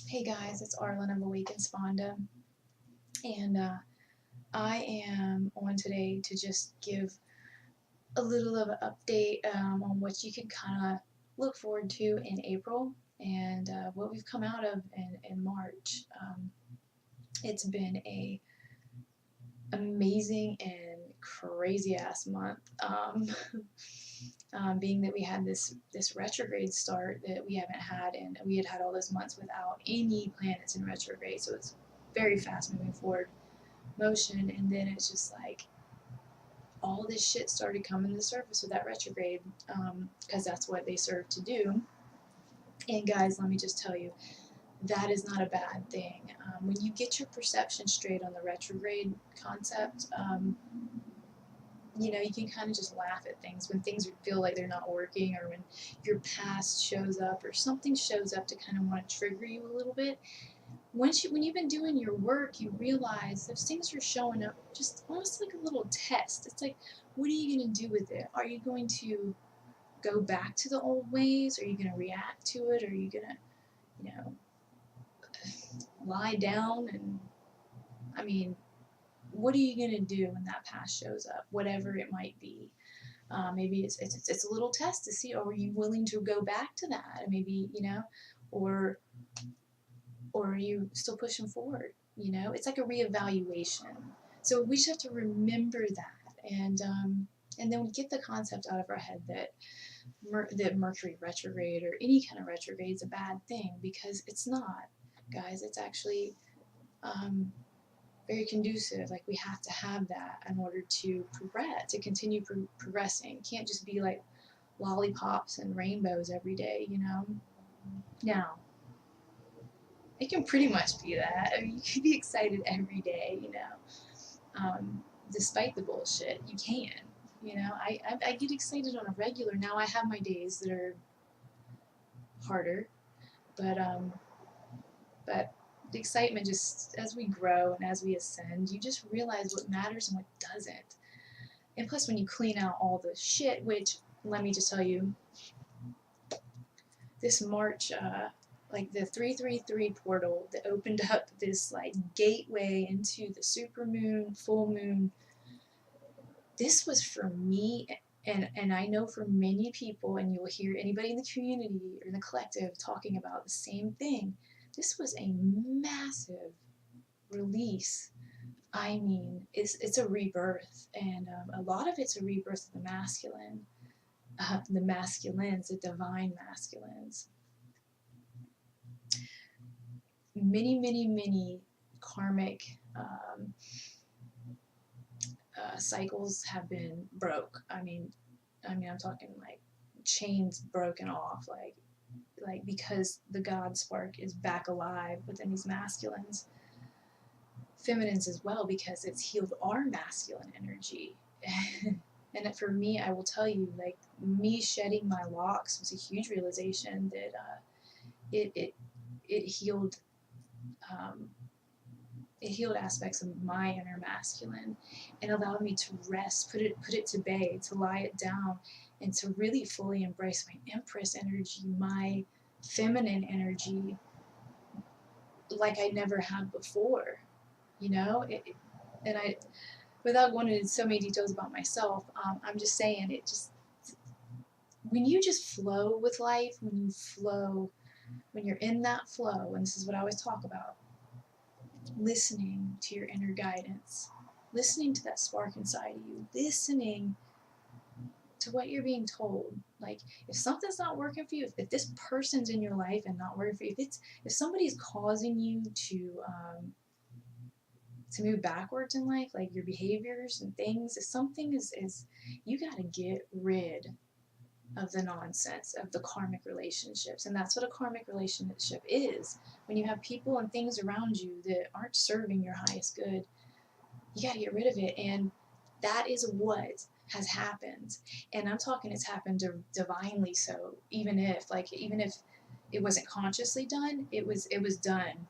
Hey guys, it's Arlen of Awakened Sponda, and I am on today to just give a little of an update on what you can kind of look forward to in April and what we've come out of in March. It's been a amazing and crazy ass month. Being that we had this retrograde start that we haven't had, and we had all those months without any planets in retrograde, so it's very fast moving forward motion, and then it's just like all this shit started coming to the surface with that retrograde, because that's what they serve to do. And guys, let me just tell you, that is not a bad thing. When you get your perception straight on the retrograde concept, you know, you can kind of just laugh at things when things feel like they're not working, or when your past shows up or something shows up to kind of want to trigger you a little bit. When you've been doing your work, you realize those things are showing up just almost like a little test. It's like, what are you going to do with it? Are you going to go back to the old ways? Are you going to react to it? Are you going to, you know, lie down? And I mean, what are you going to do when that past shows up, whatever it might be? Maybe it's a little test to see, are you willing to go back to that? And maybe, you know, or are you still pushing forward? You know, it's like a reevaluation. So we just have to remember that, and then we get the concept out of our head that that Mercury retrograde or any kind of retrograde is a bad thing, because it's not, guys. It's actually very conducive. Like, we have to have that in order to progress, to continue progressing. It can't just be like lollipops and rainbows every day, you know. Now, it can pretty much be that. I mean, you can be excited every day, you know, despite the bullshit. You can, you know. I get excited on a regular. Now I have my days that are harder, but the excitement, just as we grow and as we ascend, you just realize what matters and what doesn't. And plus, when you clean out all the shit, which, let me just tell you, this March, like the 333 portal that opened up this like gateway into the supermoon, full moon. This was for me, and I know for many people, and you'll hear anybody in the community or in the collective talking about the same thing. This was a massive release. I mean, it's a rebirth, and a lot of it's a rebirth of the masculine, the masculines, the divine masculines. Many karmic cycles have been broke. I mean, I'm talking like chains broken off, like because the God spark is back alive within these masculines, feminines as well, because it's healed our masculine energy. And for me, I will tell you, like, me shedding my locks was a huge realization that it healed. It healed aspects of my inner masculine, and allowed me to rest, put it to bay, to lie it down, and to really fully embrace my Empress energy, my feminine energy, like I never had before. You know, and I, without going into so many details about myself, I'm just saying, it just, when you just flow with life, when you're in that flow, and this is what I always talk about, listening to your inner guidance, listening to that spark inside of you, listening to what you're being told. Like, if something's not working for you, if this person's in your life and not working for you, if somebody's causing you to move backwards in life, like your behaviors and things, if something is you got to get rid of the nonsense of the karmic relationships. And that's what a karmic relationship is. When you have people and things around you that aren't serving your highest good, you got to get rid of it. And that is what has happened. And I'm talking, it's happened divinely. So even if it wasn't consciously done, it was done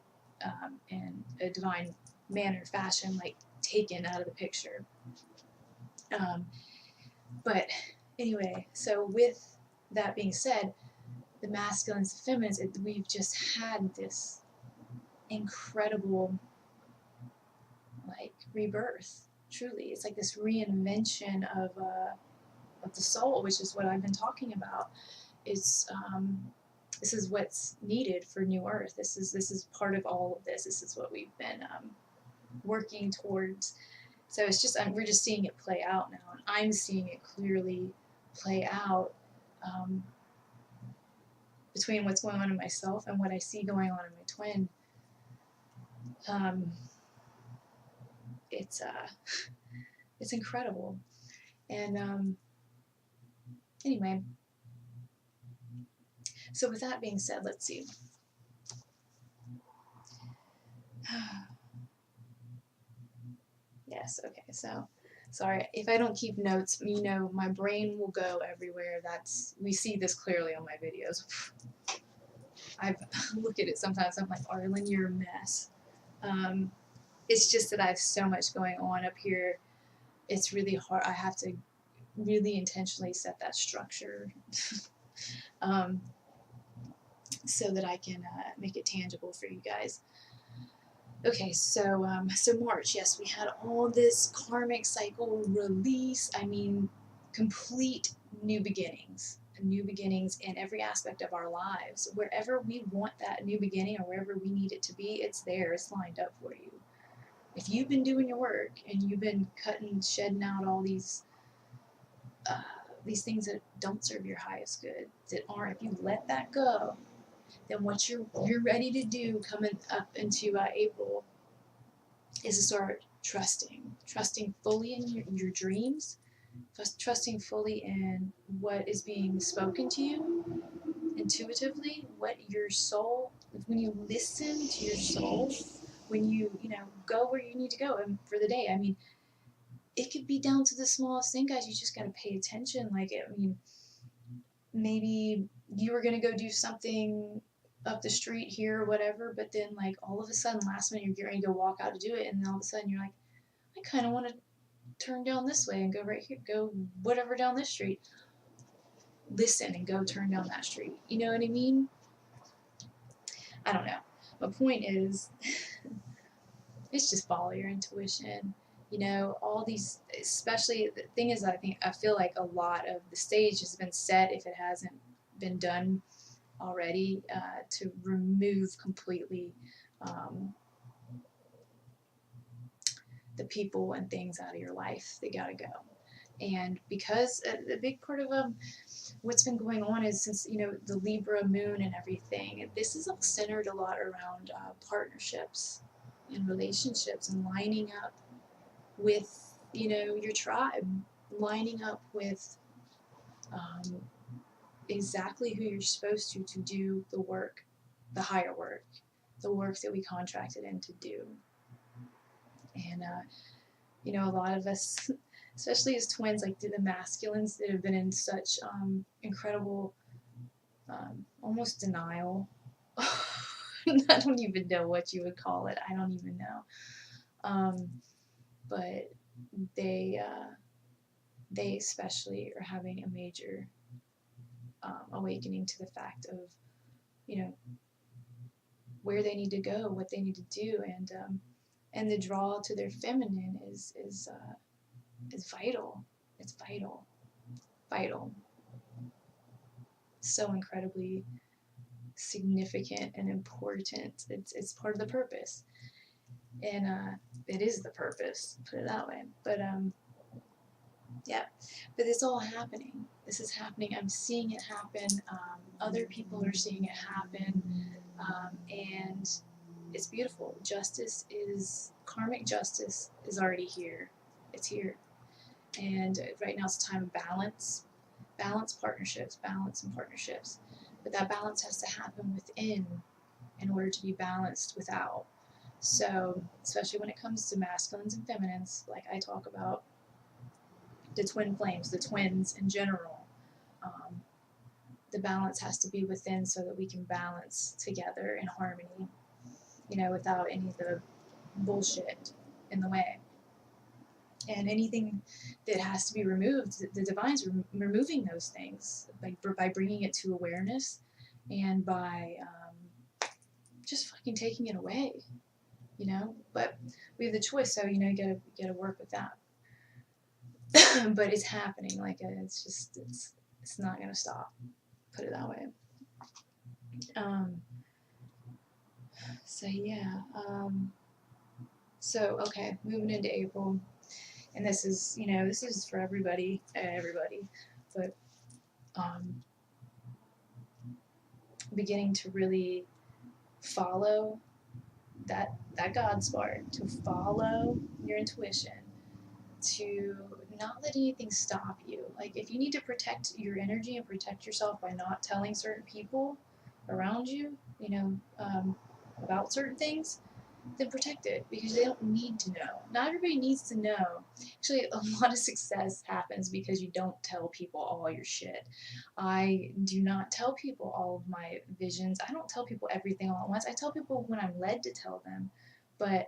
in a divine manner, fashion, like taken out of the picture. But anyway, so with that being said, the masculines, the feminines, we've just had this incredible, like, rebirth. Truly, it's like this reinvention of the soul, which is what I've been talking about. It's this is what's needed for New Earth. This is part of all of this. This is what we've been working towards. So it's just we're just seeing it play out now, and I'm seeing it clearly play out between what's going on in myself and what I see going on in my twin. It's incredible. And anyway, so with that being said, let's see. Yes, okay, so sorry if I don't keep notes, you know, my brain will go everywhere. We see this clearly on my videos. I look at it sometimes, I'm like, Arlen, you're a mess. It's just that I have so much going on up here. It's really hard. I have to really intentionally set that structure so that I can make it tangible for you guys. Okay, so March, yes, we had all this karmic cycle release. I mean, complete new beginnings in every aspect of our lives. Wherever we want that new beginning or wherever we need it to be, it's there. It's lined up for you. If you've been doing your work and you've been shedding out all these things that don't serve your highest good, that aren't, if you let that go, then what you're ready to do coming up into April is to start trusting fully in your dreams, trusting fully in what is being spoken to you intuitively, what your soul, when you listen to your soul, when you go where you need to go and for the day. I mean, it could be down to the smallest thing, guys. You just got to pay attention. Like, I mean, maybe you were going to go do something up the street here or whatever, but then, like, all of a sudden, last minute, you're ready to go walk out to do it, and then all of a sudden you're like, I kind of want to turn down this way and go right here, go whatever down this street. Listen and go turn down that street. You know what I mean? I don't know. My point is, it's just follow your intuition. You know, all these, especially, the thing is, I feel like a lot of the stage has been set, if it hasn't been done already, to remove completely the people and things out of your life. They gotta go. And because a big part of what's been going on is, since, you know, the Libra moon and everything, this is all centered a lot around partnerships and relationships and lining up with, you know, your tribe, lining up with exactly who you're supposed to do the work, the higher work, the work that we contracted in to do. And you know, a lot of us, especially as twins, like the masculines that have been in such incredible almost denial. I don't even know what you would call it. I don't even know. But they especially are having a major awakening to the fact of, you know, where they need to go, what they need to do, and the draw to their feminine is vital. It's vital. So incredibly significant and important. It's part of the purpose, and it is the purpose. Put it that way. But yeah. But it's all happening. This is happening. I'm seeing it happen. Other people are seeing it happen, and it's beautiful. Karmic justice is already here. It's here. And right now it's a time of balance partnerships. But that balance has to happen within in order to be balanced without. So, especially when it comes to masculines and feminines, like I talk about, the twin flames, the twins in general, the balance has to be within so that we can balance together in harmony, you know, without any of the bullshit in the way. And anything that has to be removed, the divine's removing those things by bringing it to awareness, and by just fucking taking it away, you know? But we have the choice, so, you know, you gotta work with that. But it's happening, like, it's just, it's not gonna stop, put it that way. So yeah, so, okay, moving into April, and this is, you know, this is for everybody, but, beginning to really follow that God spark, to follow your intuition, to not let anything stop you. Like, if you need to protect your energy and protect yourself by not telling certain people around you, you know, about certain things, then protect it, because they don't need to know. Not everybody needs to know. Actually, a lot of success happens because you don't tell people all your shit. I do not tell people all of my visions. I don't tell people everything all at once. I tell people when I'm led to tell them, but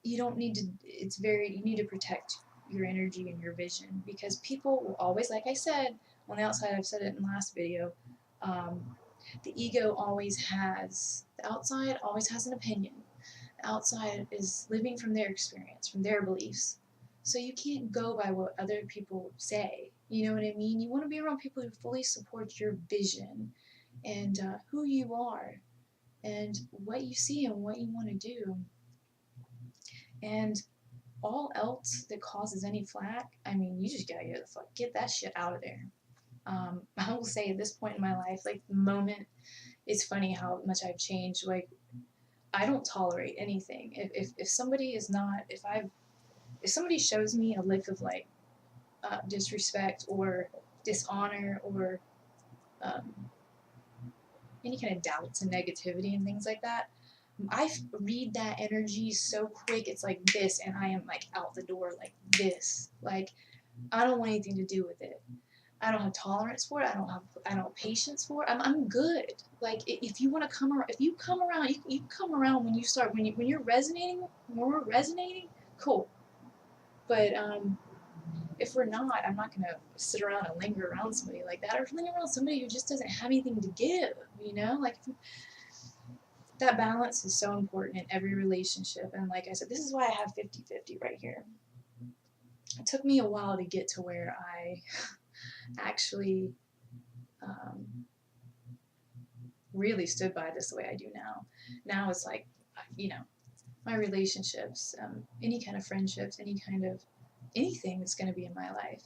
you don't need to, you need to protect your energy and your vision, because people will always, like I said, on the outside, I've said it in the last video, the ego always has, the outside always has an opinion. The outside is living from their experience, from their beliefs. So you can't go by what other people say. You know what I mean? You want to be around people who fully support your vision and who you are and what you see and what you want to do. And all else that causes any flack, I mean, you just gotta get that shit out of there. I will say at this point in my life, like, the moment, it's funny how much I've changed. Like, I don't tolerate anything. If somebody is not, if somebody shows me a lick of, like, disrespect or dishonor or any kind of doubts and negativity and things like that, I read that energy so quick. It's like this, and I am, like, out the door like this. Like, I don't want anything to do with it. I don't have tolerance for it. I don't have patience for it. I'm good. Like, if you want to come around, if you come around, you come around when you start, when you're resonating, when we're resonating, cool. But if we're not, I'm not gonna sit around and linger around somebody like that, or linger around somebody who just doesn't have anything to give. You know, like, that balance is so important in every relationship. And like I said, this is why I have 50-50 right here. It took me a while to get to where I actually really stood by this the way I do now. Now it's like, you know, my relationships, any kind of friendships, any kind of anything that's going to be in my life,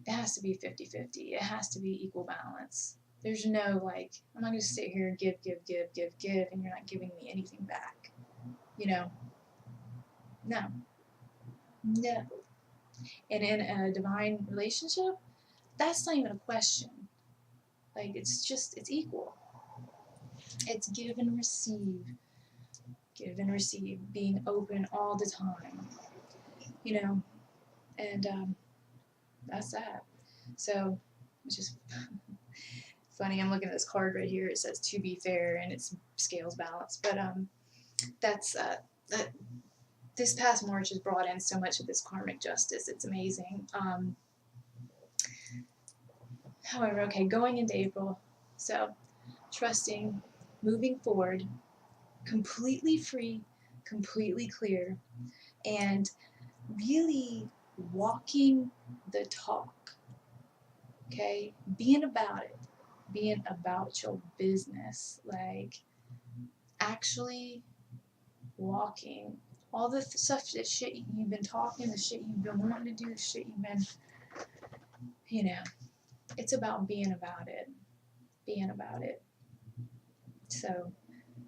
it has to be 50-50. It has to be equal balance. There's no, like, I'm not going to sit here and give, and you're not giving me anything back. You know? No. No. And in a divine relationship, that's not even a question. Like, it's just, it's equal. It's give and receive. Give and receive. Being open all the time. You know? And that's that. So, it's just funny. I'm looking at this card right here. It says to be fair, and it's scales balance. But that's this past March has brought in so much of this karmic justice. It's amazing. However, okay, going into April, so trusting, moving forward, completely free, completely clear, and really walking the talk. Okay, being about it, being about your business, like, actually walking all the stuff, that shit you've been talking, the shit you've been wanting to do, the shit you've been, you know, it's about being about it. So,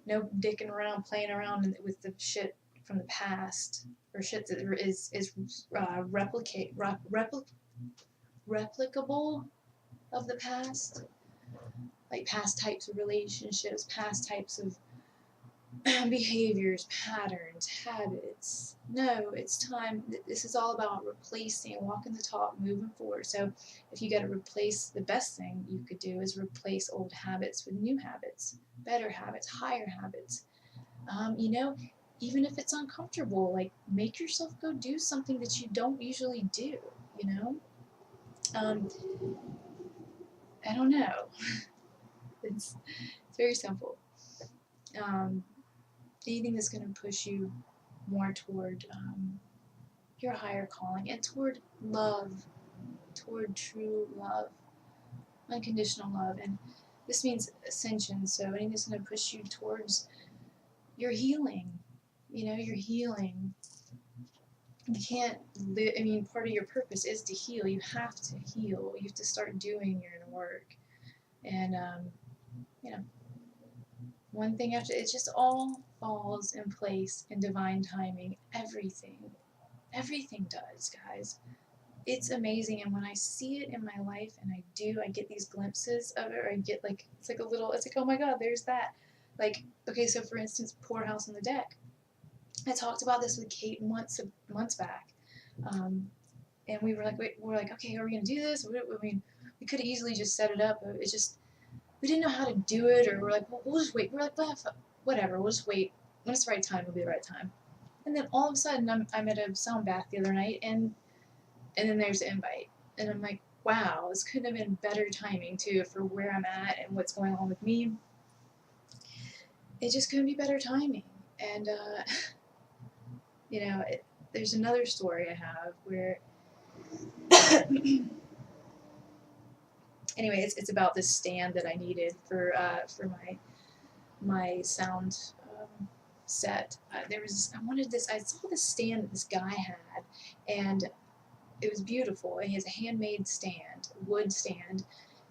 no dicking around, playing around with the shit from the past, or shit that is replicable of the past, like past types of relationships, past types of behaviors, patterns, habits. No, it's time. This is all about replacing, walking the talk, moving forward. So if you got to replace, the best thing you could do is replace old habits with new habits, better habits, higher habits. You know, even if it's uncomfortable, like, make yourself go do something that you don't usually do, you know? I don't know. It's very simple. Anything that's going to push you more toward your higher calling and toward love, toward true love, unconditional love. And this means ascension, so anything that's going to push you towards your healing, your healing. You can't live, I mean, part of your purpose is to heal. You have to heal. You have to start doing your inner work. And, one thing after, it just all falls in place in divine timing. Everything does, guys. It's amazing. And when I see it in my life, and I get these glimpses of it, or I get like, it's like, oh my God, there's that. Like, okay, so for instance, Poorhouse on the Deck. I talked about this with Kate months back. And we were like, okay, are we going to do this? I mean, we could have easily just set it up. But it's just, we didn't know how to do it, or we're like, well, we'll just wait. We're like, whatever, we'll just wait. When it's the right time, it'll be the right time. And then all of a sudden, I'm at a sound bath the other night, and then there's the invite. And I'm like, wow, this couldn't have been better timing, too, for where I'm at and what's going on with me. It just couldn't be better timing. And, there's another story I have where, anyway, it's about this stand that I needed for my sound set. I saw this stand that this guy had, and it was beautiful. And he has a handmade stand, wood stand,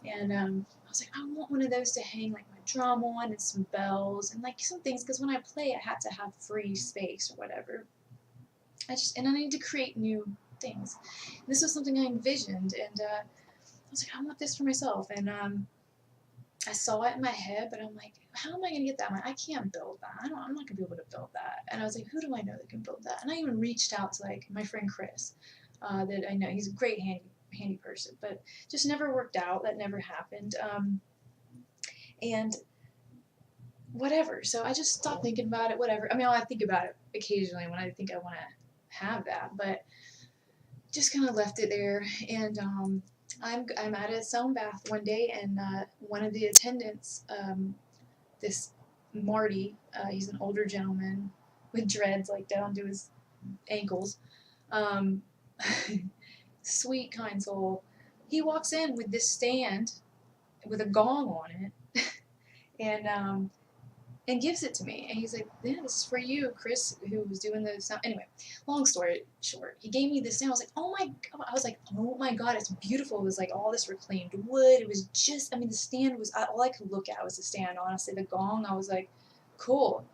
and I was like, I want one of those to hang like my drum on and some bells and like some things, because when I play, I have to have free space or whatever. I need to create new things. And this was something I envisioned, and I was like, I want this for myself. And I saw it in my head, but I'm like, how am I going to get that? I can't build that. I'm not going to be able to build that. And I was like, who do I know that can build that? And I even reached out to like my friend Chris, that I know. He's a great handy person, but just never worked out. That never happened. And whatever. So I just stopped thinking about it. Whatever. I mean, I think about it occasionally when I think I want to have that, but just kind of left it there. And I'm at a sound bath one day, and one of the attendants, this Marty, he's an older gentleman with dreads like down to his ankles, sweet, kind soul. He walks in with this stand with a gong on it, and gives it to me. And he's like, yeah, this is for you, Chris, who was doing the sound. Anyway, long story short, he gave me this stand. I was like, oh my God, it's beautiful. It was like all this reclaimed wood. It was just, I mean, the stand was, all I could look at was the stand, honestly. The gong, I was like, cool.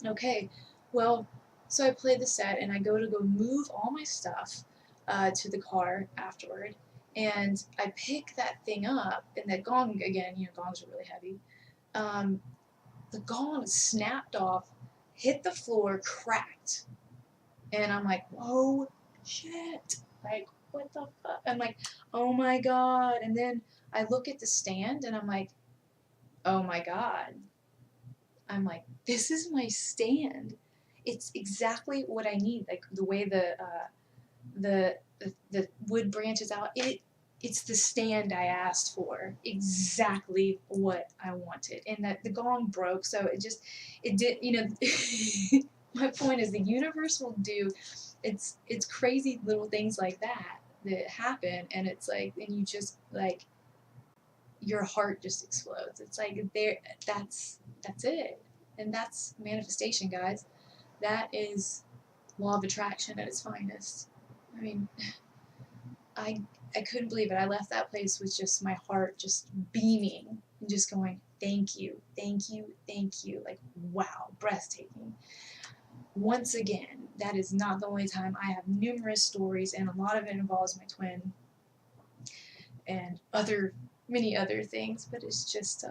Okay. Well, so I played the set, and I go move all my stuff to the car afterward. And I pick that thing up, and that gong, again, gongs are really heavy. The gong snapped off, hit the floor, cracked. And I'm like, whoa, shit. Like, what the fuck? I'm like, oh my God. And then I look at the stand, and I'm like, oh my God. I'm like, this is my stand. It's exactly what I need. Like the way the wood branches out. It's the stand I asked for. Exactly what I wanted. And that the gong broke, so it did. My point is, the universe will do. It's crazy little things like that happen, and it's like, and you just like, your heart just explodes. It's like that's it. And that's manifestation, guys. That is law of attraction at its finest. I mean, I couldn't believe it. I left that place with just my heart just beaming and just going, thank you, thank you, thank you. Like, wow, breathtaking. Once again, that is not the only time. I have numerous stories, and a lot of it involves my twin and many other things, but it's just,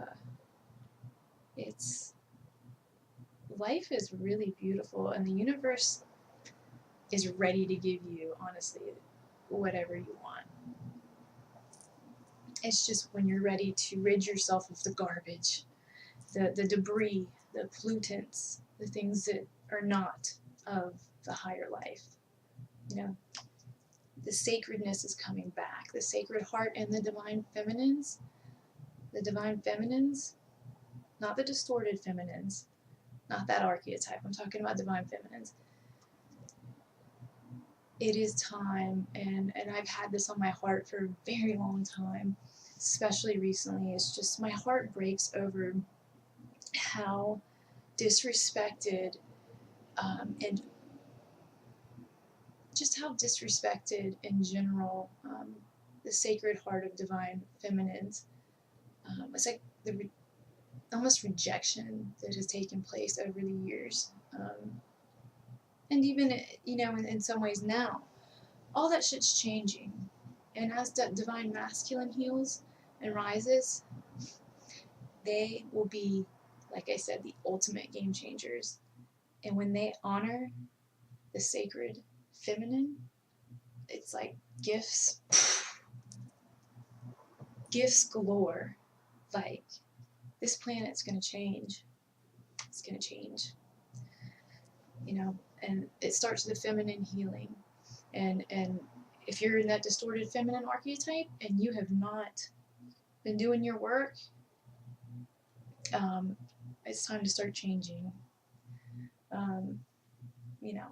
life is really beautiful, and the universe is ready to give you, honestly, whatever you want. It's just when you're ready to rid yourself of the garbage, the debris, the pollutants, the things that are not of the higher life. The sacredness is coming back. The sacred heart and the divine feminines, not the distorted feminines, not that archetype. I'm talking about divine feminines. It is time, and I've had this on my heart for a very long time, especially recently. It's just my heart breaks over how disrespected and just how disrespected in general the sacred heart of divine feminines. It's like the almost rejection that has taken place over the years. And even, you know, in some ways now, all that shit's changing. And as that divine masculine heals and rises, they will be, like I said, the ultimate game changers. And when they honor the sacred feminine, it's like gifts, gifts galore. Like, this planet's gonna change. It's gonna change. You know, and it starts with feminine healing. And if you're in that distorted feminine archetype and you have not been doing your work, it's time to start changing. You know,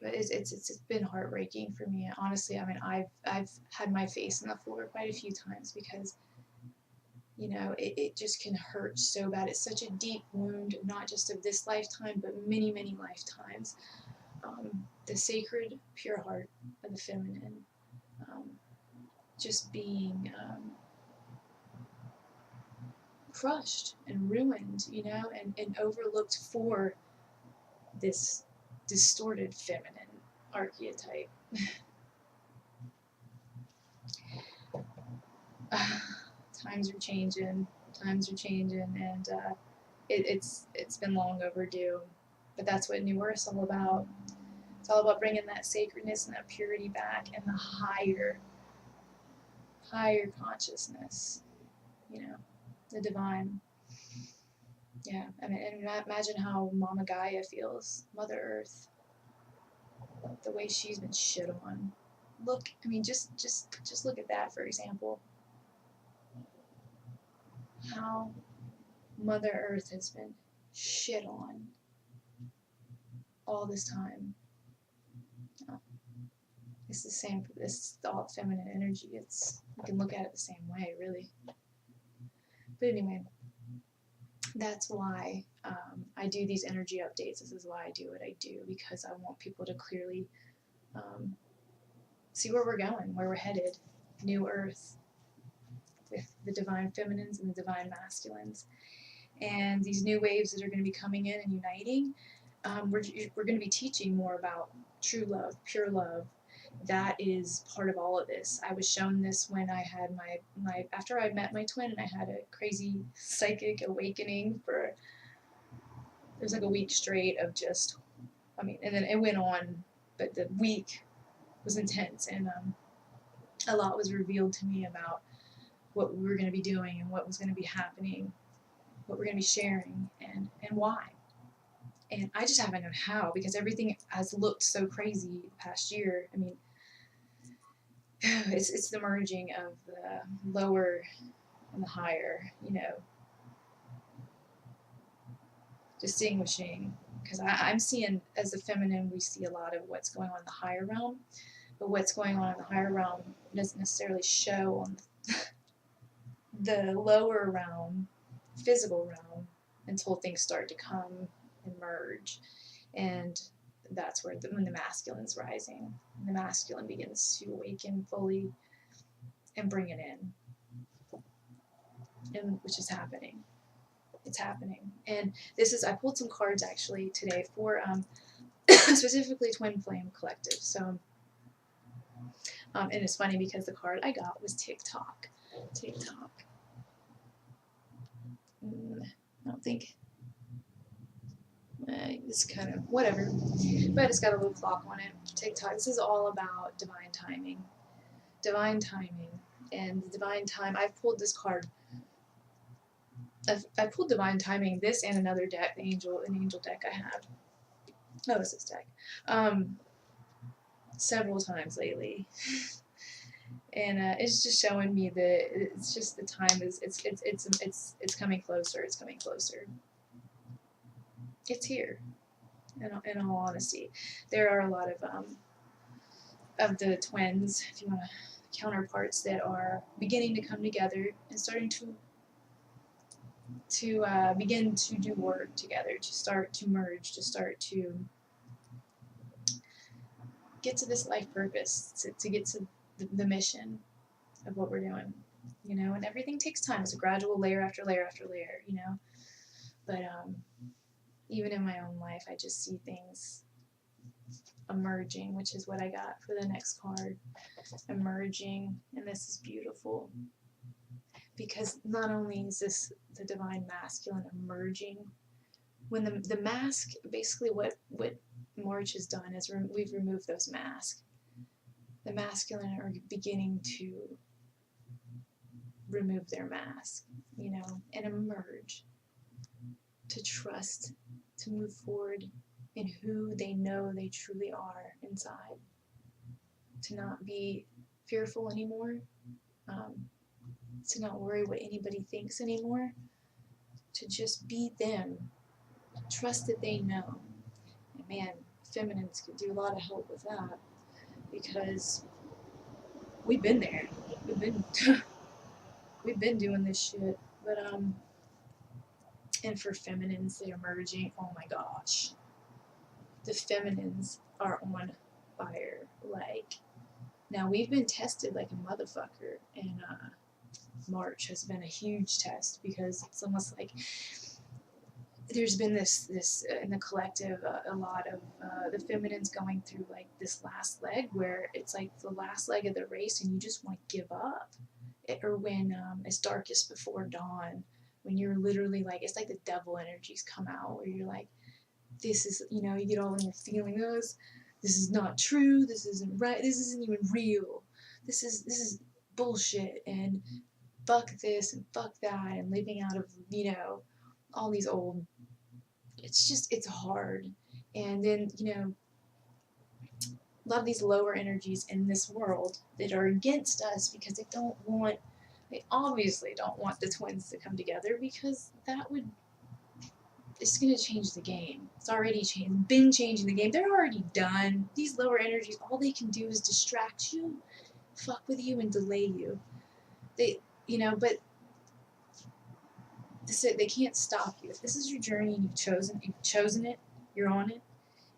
but it's been heartbreaking for me. Honestly, I mean, I've had my face on the floor quite a few times because, you know, it just can hurt so bad. It's such a deep wound, not just of this lifetime, but many, many lifetimes. The sacred, pure heart of the feminine, just being crushed and ruined, you know, and overlooked for this distorted feminine archetype. Times are changing, and it's been long overdue. But that's what New Earth's all about. It's all about bringing that sacredness and that purity back, and the higher consciousness, you know, the divine. Yeah, I mean, and imagine how Mama Gaia feels, Mother Earth, the way she's been shit on. Look, I mean, just look at that, for example. How Mother Earth has been shit on all this time. It's the same. It's all feminine energy. It's, you can look at it the same way, really. But anyway, that's why I do these energy updates. This is why I do what I do, because I want people to clearly see where we're going, where we're headed. New Earth with the divine feminines and the divine masculines, and these new waves that are going to be coming in and uniting. We're going to be teaching more about true love, pure love. That is part of all of this. I was shown this when I had my after I met my twin, and I had a crazy psychic awakening for, it was like a week straight of just, I mean, and then it went on, but the week was intense, and a lot was revealed to me about what we were going to be doing and what was going to be happening, what we're going to be sharing, and why. And I just haven't known how, because everything has looked so crazy the past year. I mean, it's the merging of the lower and the higher, you know, distinguishing. Because I'm seeing, as the feminine, we see a lot of what's going on in the higher realm, but what's going on in the higher realm doesn't necessarily show on the lower realm, physical realm, until things start to come and merge. And that's where when the masculine's rising, and the masculine begins to awaken fully and bring it in, and which is happening. It's happening. And this is, I pulled some cards actually today for specifically Twin Flame Collective. So and it's funny because the card I got was TikTok. I don't think it's kind of whatever, but it's got a little clock on it. TikTok. This is all about divine timing, and the divine time. I've pulled this card. I've pulled divine timing. This and another deck, an angel deck I have. Oh, it's this deck. Several times lately, And it's just showing me that it's just the time is it's coming closer. It's coming closer. It's here. In all honesty, there are a lot of the twins, if you want to, counterparts that are beginning to come together and starting to begin to do work together, to start to merge, to start to get to this life purpose, to get to the mission of what we're doing, you know. And everything takes time. It's a gradual layer after layer after layer, you know. But even in my own life, I just see things emerging, which is what I got for the next card. Emerging, and this is beautiful because not only is this the divine masculine emerging, when the mask, basically what March has done is we've removed those masks. The masculine are beginning to remove their mask, you know, and emerge, to trust, to move forward in who they know they truly are inside, to not be fearful anymore, to not worry what anybody thinks anymore, to just be them, trust that they know. And man, feminines could do a lot of help with that, because we've been there. We've been we've been doing this shit. But and for feminines that are emerging, oh my gosh, the feminines are on fire. Like, now we've been tested like a motherfucker, and March has been a huge test, because it's almost like there's been this in the collective, a lot of the feminines going through like this last leg, where it's like the last leg of the race and you just want to give up. Or when it's darkest before dawn, when you're literally like, it's like the devil energies come out, where you're like, this is, you know, you get all in your feelings, this is not true, this isn't right, this isn't even real, this is bullshit, and fuck this and fuck that, and living out of, you know, all these old, it's just, it's hard. And then, you know, a lot of these lower energies in this world that are against us, because they obviously don't want the twins to come together, because that would, it's going to change the game. It's already been changing the game. They're already done. These lower energies, all they can do is distract you, fuck with you, and delay you. They, you know, but they can't stop you. If this is your journey and you've chosen it, you're on it,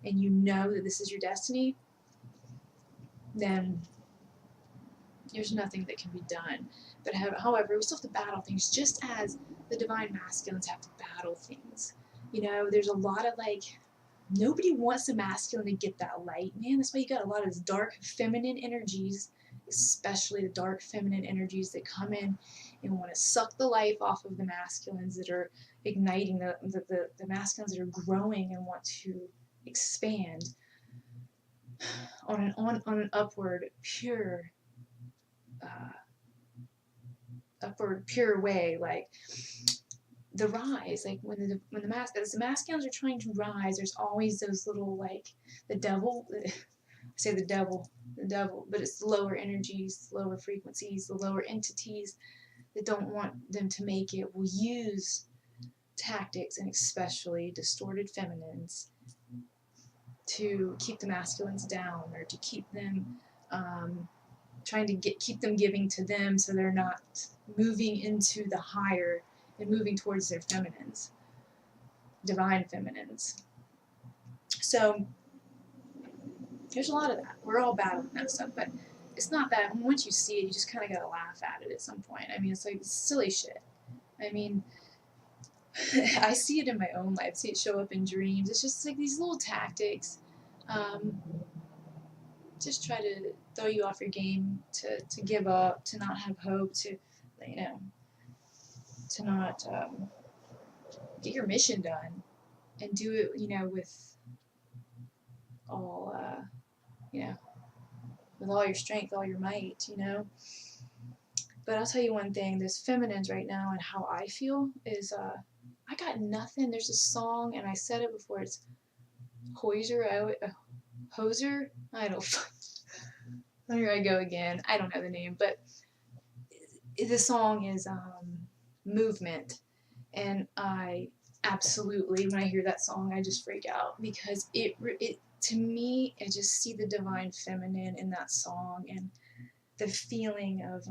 and you know that this is your destiny, then there's nothing that can be done. But however, we still have to battle things, just as the divine masculines have to battle things. You know, there's a lot of like, nobody wants a masculine to get that light, man. That's why you got a lot of this dark feminine energies, especially the dark feminine energies that come in and want to suck the life off of the masculines that are igniting, the masculines that are growing and want to expand on an upward pure pure way. Like the rise, like when the masculines are trying to rise, there's always those little, like, the devil, I say the devil, but it's the lower energies, the lower frequencies, the lower entities that don't want them to make it, will use tactics, and especially distorted feminines, to keep the masculines down, or to keep them trying to keep them giving to them, so they're not moving into the higher and moving towards their feminines, divine feminines. So there's a lot of that. We're all battling that stuff, but it's not that. Once you see it, you just kind of gotta laugh at it at some point. I mean, it's like silly shit. I mean, I see it in my own life. I see it show up in dreams. It's just like these little tactics. Just try to throw you off your game, to give up, to not have hope, to, you know, to not get your mission done, and do it, you know, with all, you know, with all your strength, all your might, you know. But I'll tell you one thing, this feminines right now, and how I feel is, I got nothing. There's a song, and I said it before, it's Hoser, I don't Here I go again. I don't know the name, but the song is Movement. And I absolutely, when I hear that song, I just freak out because it to me, I just see the divine feminine in that song and the feeling of,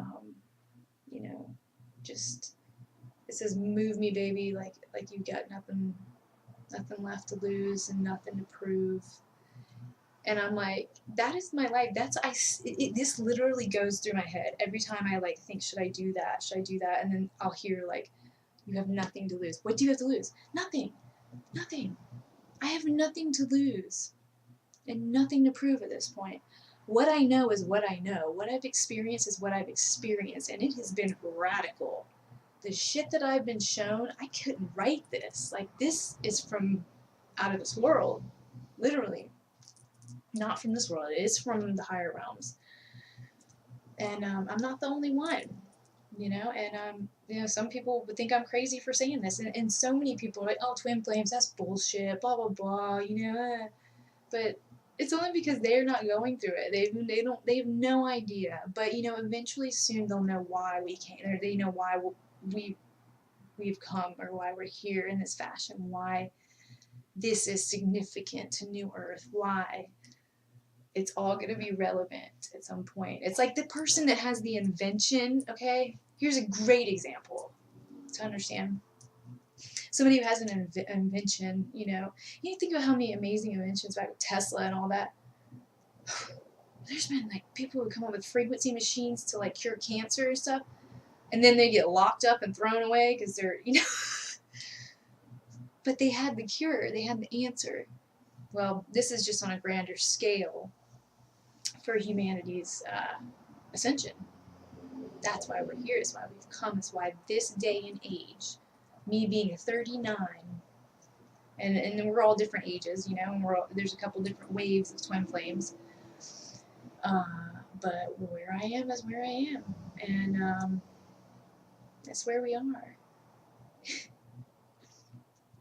you know, just, it says, move me, baby, like you got nothing left to lose and nothing to prove. And I'm like, that is my life. This literally goes through my head every time I like think, should I do that? Should I do that? And then I'll hear like, you have nothing to lose. What do you have to lose? Nothing. Nothing. I have nothing to lose and nothing to prove at this point. What I know is what I know. What I've experienced is what I've experienced, and it has been radical. The shit that I've been shown, I couldn't write this. Like, this is from out of this world, literally. Not from this world. It is from the higher realms. And I'm not the only one. You know, and some people would think I'm crazy for saying this, and so many people are like, oh, twin flames, that's bullshit, blah blah blah, but it's only because they're not going through it. They have no idea. But eventually soon they'll know why we came, or they know why we've come, or why we're here in this fashion, why this is significant to New Earth, why it's all going to be relevant at some point. It's like the person that has the invention, okay? Here's a great example to understand. Somebody who has an invention, you think about how many amazing inventions back with Tesla and all that. There's been like people who come up with frequency machines to like cure cancer and stuff, and then they get locked up and thrown away because they're, but they had the cure, they had the answer. Well, this is just on a grander scale for humanity's ascension. That's why we're here. It's why we've come. It's why this day and age, me being 39, and we're all different ages, and there's a couple different waves of twin flames. But where I am is where I am, and that's where we are.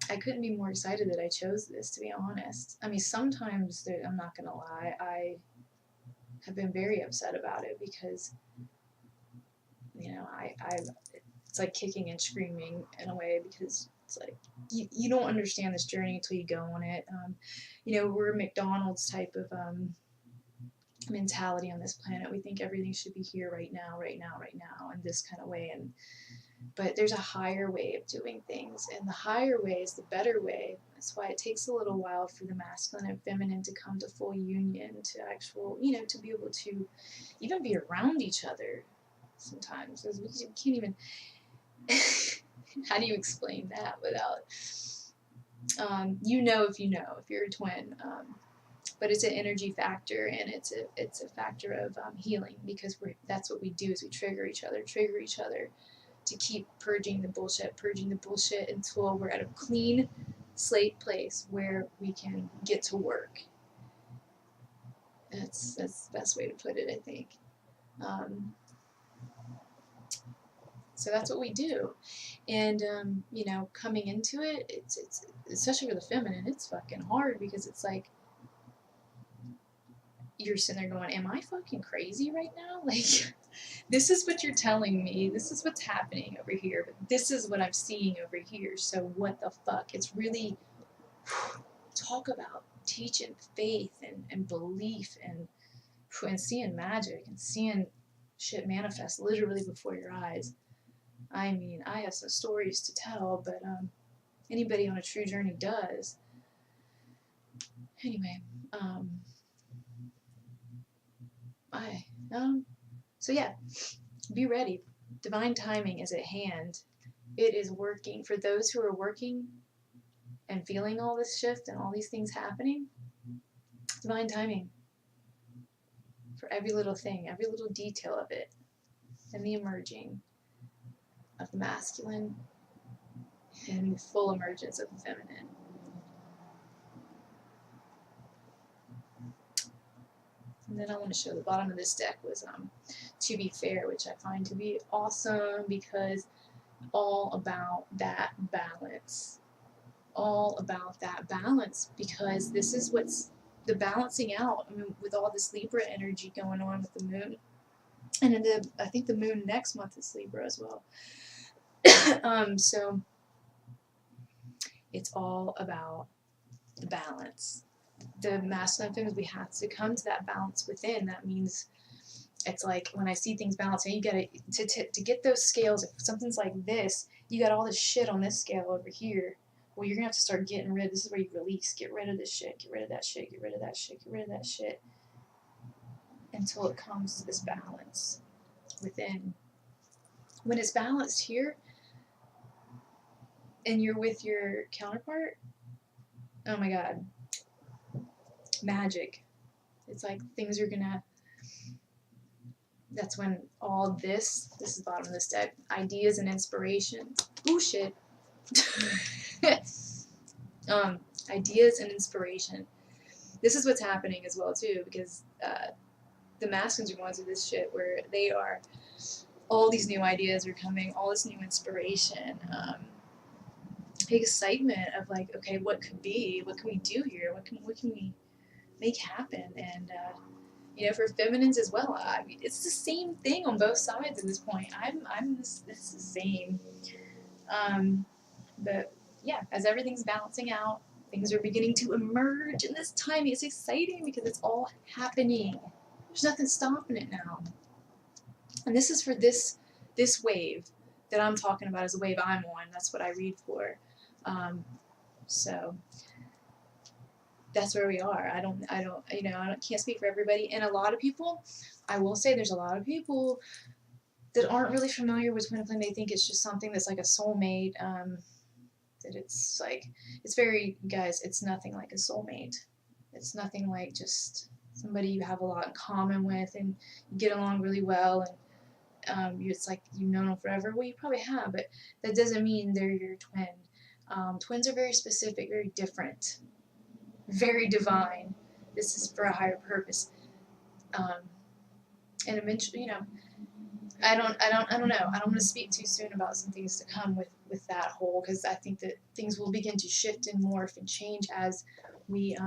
I couldn't be more excited that I chose this, to be honest. I mean, sometimes, I'm not going to lie, I have been very upset about it because, it's like kicking and screaming in a way, because it's like, you don't understand this journey until you go on it. We're a McDonald's type of mentality on this planet. We think everything should be here right now, in this kind of way. But there's a higher way of doing things, and the higher way is the better way. That's why it takes a little while for the masculine and feminine to come to full union, to actual, to be able to even be around each other sometimes. We can't even, how do you explain that without, if you're a twin, but it's an energy factor, and it's a factor of healing, because that's what we do, is we trigger each other to keep purging the bullshit until we're at a clean slate place where we can get to work. That's the best way to put it, I think. So that's what we do, and coming into it, it's especially for the feminine, it's fucking hard, because it's like you're sitting there going, am I fucking crazy right now? Like, this is what you're telling me, this is what's happening over here, but this is what I'm seeing over here, so what the fuck? It's really, talk about teaching faith and belief, and seeing magic, and seeing shit manifest literally before your eyes. I mean, I have some stories to tell, but anybody on a true journey does. Anyway, so yeah, be ready. Divine timing is at hand. It is working. For those who are working and feeling all this shift and all these things happening, divine timing. For every little thing, every little detail of it, and the emerging of the masculine and the full emergence of the feminine. And then I want to show the bottom of this deck was To Be Fair, which I find to be awesome, because all about that balance. All about that balance, because this is what's the balancing out. I mean, with all this Libra energy going on with the moon, and in I think the moon next month is Libra as well. So it's all about the balance. The masculine and feminine, we have to come to that balance within. That means it's like when I see things balanced, and you gotta to get those scales. If something's like this, you got all this shit on this scale over here. Well, you're gonna have to start getting rid. This is where you release. Get rid of this shit. Get rid of that shit. Get rid of that shit. Get rid of that shit. Until it comes to this balance within. When it's balanced here, and you're with your counterpart, oh my god, magic. It's like things are gonna. That's when all this is the bottom of this deck, ideas and inspiration. Ooh, shit. Ideas and inspiration. This is what's happening as well, too, because the masculines are going through this shit where they are, all these new ideas are coming, all this new inspiration, excitement of like, okay, what could be? What can we do here? What can we make happen? And, you know, for feminines as well, I mean, it's the same thing on both sides at this point. It's the same. But yeah, as everything's balancing out, things are beginning to emerge in this time. It's exciting because it's all happening. There's nothing stopping it now. And this is for this wave that I'm talking about is a wave I'm on. That's what I read for. So that's where we are. I don't, you know, can't speak for everybody. And a lot of people, I will say there's a lot of people that aren't really familiar with twin flame. They think it's just something that's like a soulmate, that it's like, it's very, guys, it's nothing like a soulmate. It's nothing like just somebody you have a lot in common with and you get along really well, and it's like you've known them forever. Well, you probably have, but that doesn't mean they're your twin. Twins are very specific, very different, very divine. This is for a higher purpose. And eventually, you know, I don't know. I don't want to speak too soon about some things to come with that whole, because I think that things will begin to shift and morph and change as we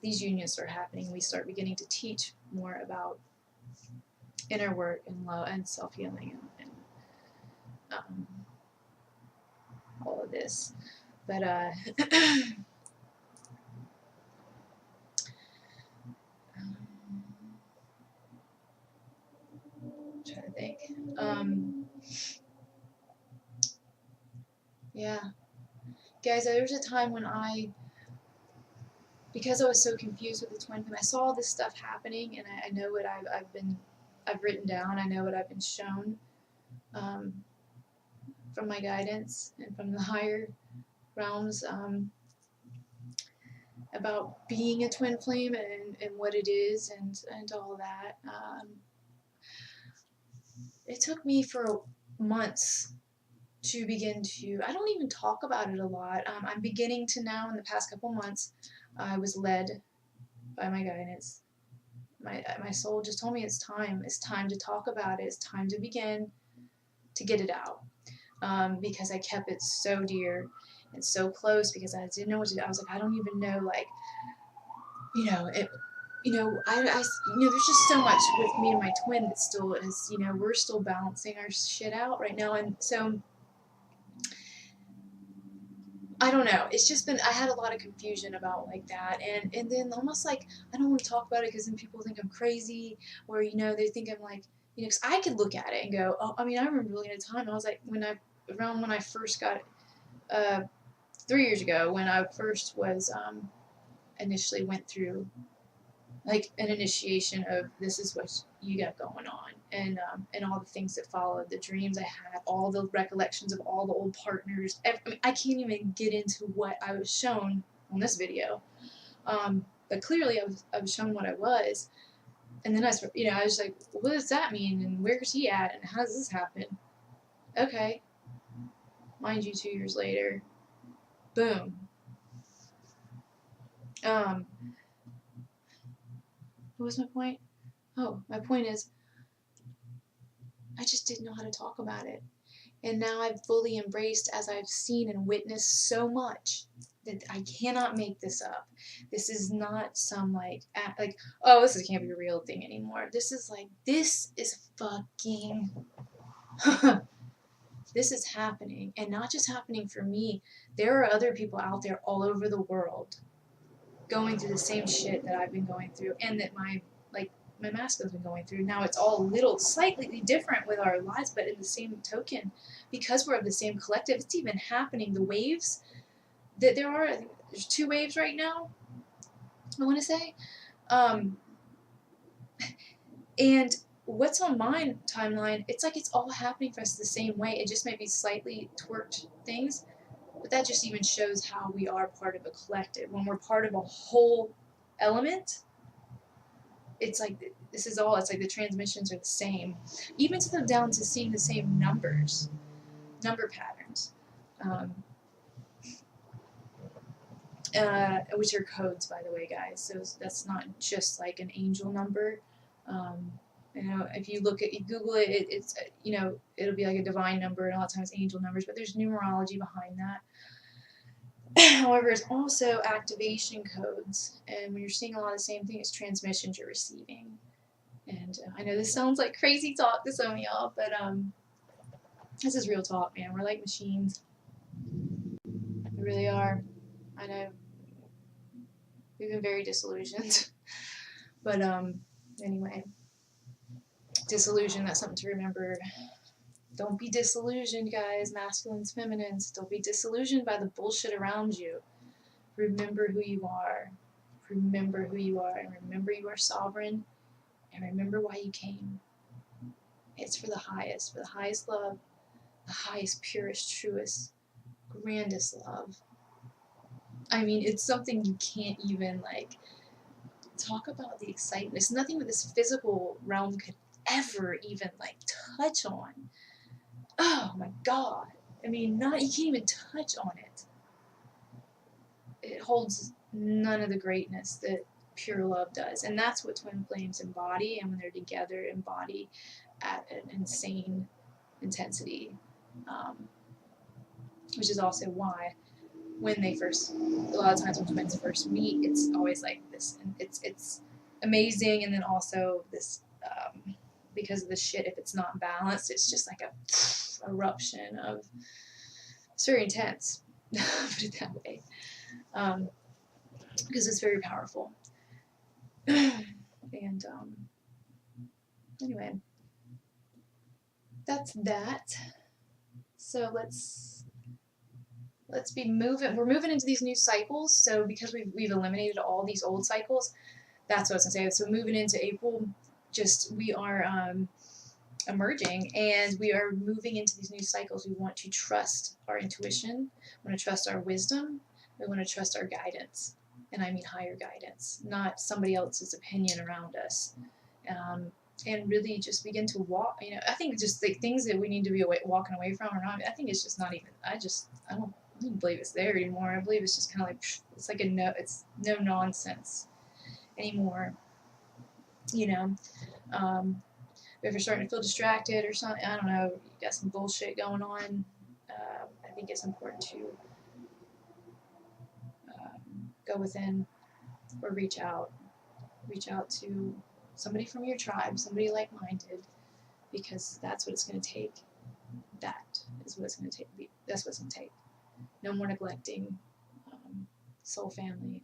these unions start happening. We start beginning to teach more about inner work and love and self-healing and all of this. But trying to think. Yeah, guys, there was a time when because I was so confused with the twin flame, I saw all this stuff happening, and I know what I've written down. I know what I've been shown from my guidance and from the higher realms about being a twin flame and what it is and all that. It took me for months to begin to, I don't even talk about it a lot. I'm beginning to now, in the past couple months, I was led by my guidance. My soul just told me it's time to talk about it. It's time to begin to get it out. Because I kept it so dear and so close, because I didn't know what to do. I was like, I don't even know, like, you know, there's just so much with me and my twin that still is, you know, we're still balancing our shit out right now. And so, I don't know. It's just been, I had a lot of confusion about like that. And then almost like, I don't want to talk about it because then people think I'm crazy, or, you know, they think I'm like, you know, because I could look at it and go, oh, I mean, I remember looking at a time, I was like, when I first got, 3 years ago, when I first was, initially went through like an initiation of this is what you got going on, and all the things that followed, the dreams I had, all the recollections of all the old partners. I mean, I can't even get into what I was shown on this video, but clearly I was shown what I was, and then I was like, well, what does that mean, and where's he at, and how does this happen? Okay, mind you, 2 years later, boom. What was my point? Oh, my point is, I just didn't know how to talk about it. And now I've fully embraced, as I've seen and witnessed so much, That I cannot make this up. This is not some like oh, this can't be a real thing anymore. This is like, this is fucking this is happening, and not just happening for me. There are other people out there all over the world going through the same shit that I've been going through, and that my masculine's been going through. Now it's all a little slightly different with our lives, but in the same token, because we're of the same collective, it's even happening. The waves that I think there's 2 waves right now, I want to say. And what's on my timeline, it's like it's all happening for us the same way. It just might be slightly twerked things, but that just even shows how we are part of a collective. When we're part of a whole element, it's like this is all, it's like the transmissions are the same, even to them down to seeing the same number patterns, which are codes, by the way, guys. So that's not just like an angel number. You know, if you Google it, it's you know, it'll be like a divine number, and a lot of times angel numbers, but there's numerology behind that. However, it's also activation codes, and when you're seeing a lot of the same thing, it's transmissions you're receiving. And I know this sounds like crazy talk to some of y'all, but this is real talk, man. We're like machines. We really are. I know. We've been very disillusioned. But anyway, disillusion, that's something to remember. Don't be disillusioned, guys, masculines, feminines. Don't be disillusioned by the bullshit around you. Remember who you are. Remember who you are, and remember you are sovereign, and remember why you came. It's for the highest love, the highest, purest, truest, grandest love. I mean, it's something you can't even, like, talk about the excitement. It's nothing that this physical realm could ever even, like, touch on. Oh my God. I mean, you can't even touch on it. It holds none of the greatness that pure love does. And that's what twin flames embody, and when they're together, embody at an insane intensity. Which is also why when they first, a lot of times when twins first meet, it's always like this, and it's amazing, and then also this, because of the shit, if it's not balanced, it's just like a eruption of, it's very intense, put it that way, because it's very powerful. And anyway, that's that. So let's be moving. We're moving into these new cycles. So because we've eliminated all these old cycles, that's what I was gonna say. So moving into April, we are emerging, and we are moving into these new cycles. We want to trust our intuition. We want to trust our wisdom. We want to trust our guidance, and I mean higher guidance, not somebody else's opinion around us. And really just begin to walk. You know, I think just like things that we need to be walking away from, or not. I think it's just not even. I don't believe it's there anymore. I believe it's just kind of like, it's like it's no nonsense anymore. You know, if you're starting to feel distracted or something, I don't know, you got some bullshit going on, I think it's important to go within, or reach out to somebody from your tribe, somebody like-minded, because that's what it's going to take. That's what it's going to take. No more neglecting soul family.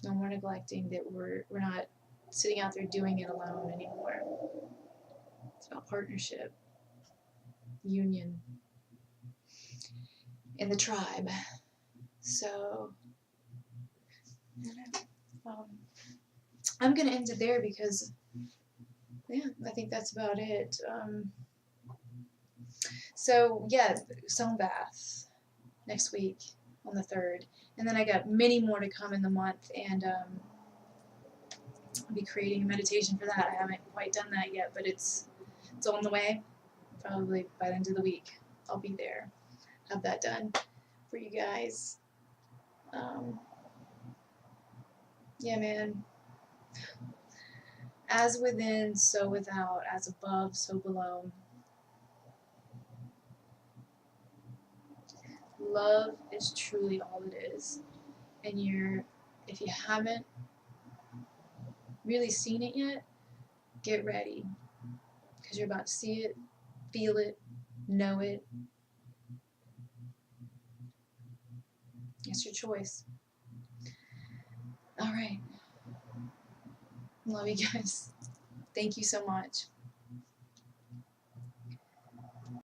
No more neglecting that we're not sitting out there doing it alone anymore. It's about partnership, union, in the tribe. So I'm going to end it there because, yeah, I think that's about it. So, yeah, Stone Bath next week on the 3rd. And then I got many more to come in the month, and I'll be creating a meditation for that. I haven't quite done that yet, but it's on the way. Probably by the end of the week, I'll be there. Have that done for you guys. Yeah, man. As within, so without. As above, so below. love is truly all it is. And if you haven't really seen it yet, get ready, because you're about to see it, feel it, know it. It's your choice. All right. Love you guys. Thank you so much.